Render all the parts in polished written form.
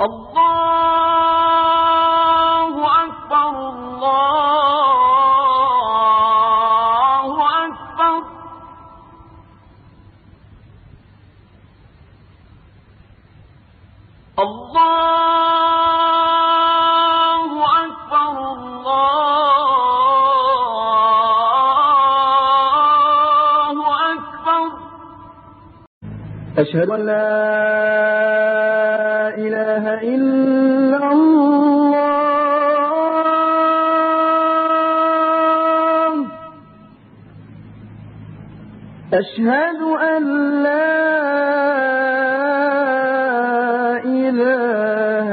الله أكبر الله أكبر. الله أكبر الله أكبر. أشهد أن لا إله إلا الله. أشهد أن لا إله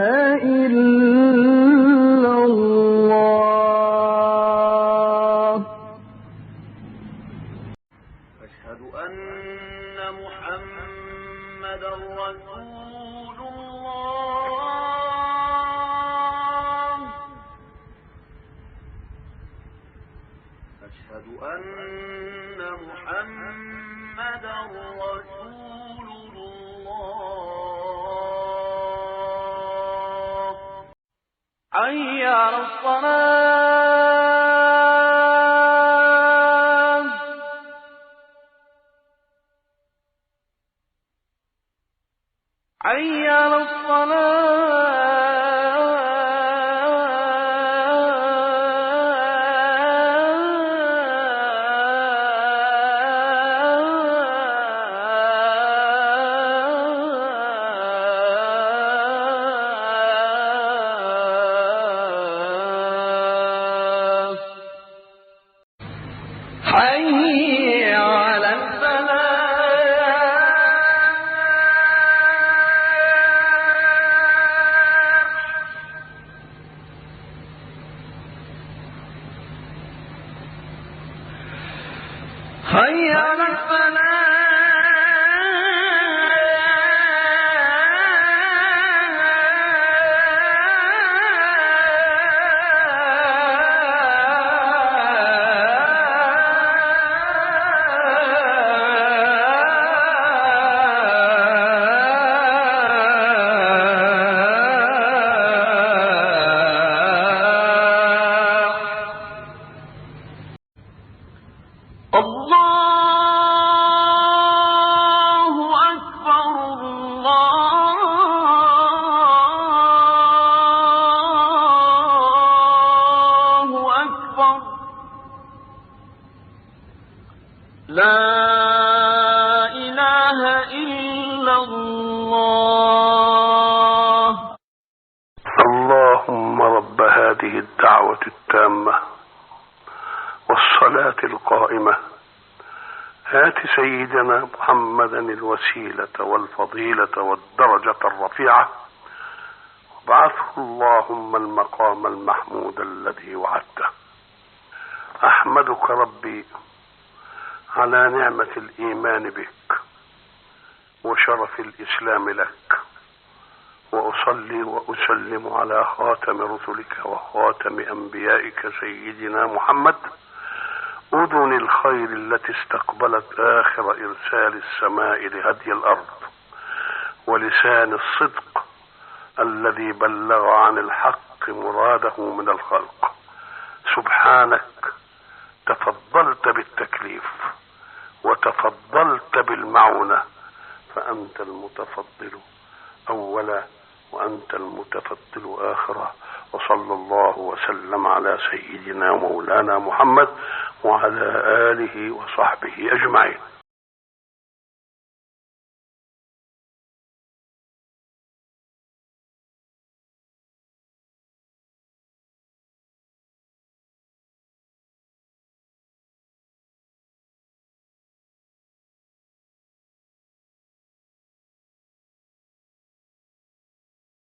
إلا الله. أشهد أن محمدا رسول الله. أشهد أن محمدا رسول الله. حي على الصلاة. حي على الصلاة. حي على حي على الله أكبر الله أكبر. لا إله إلا الله. اللهم رب هذه الدعوة التامة والصلاة القائمة هات سيدنا محمدا الوسيلة والفضيلة والدرجة الرفيعة وابعثه اللهم المقام المحمود الذي وعدته. أحمدك ربي على نعمة الإيمان بك وشرف الإسلام لك، وأصلي وأسلم على خاتم رسلك وخاتم أنبيائك سيدنا محمد، أذن الخير التي استقبلت آخر إرسال السماء لهدي الأرض، ولسان الصدق الذي بلغ عن الحق مراده من الخلق. سبحانك تفضلت بالتكليف وتفضلت بالمعونة، فأنت المتفضل أولا وأنت المتفضل آخرا. وصلى الله وسلم على سيدنا مولانا محمد وعلى آله وصحبه أجمعين.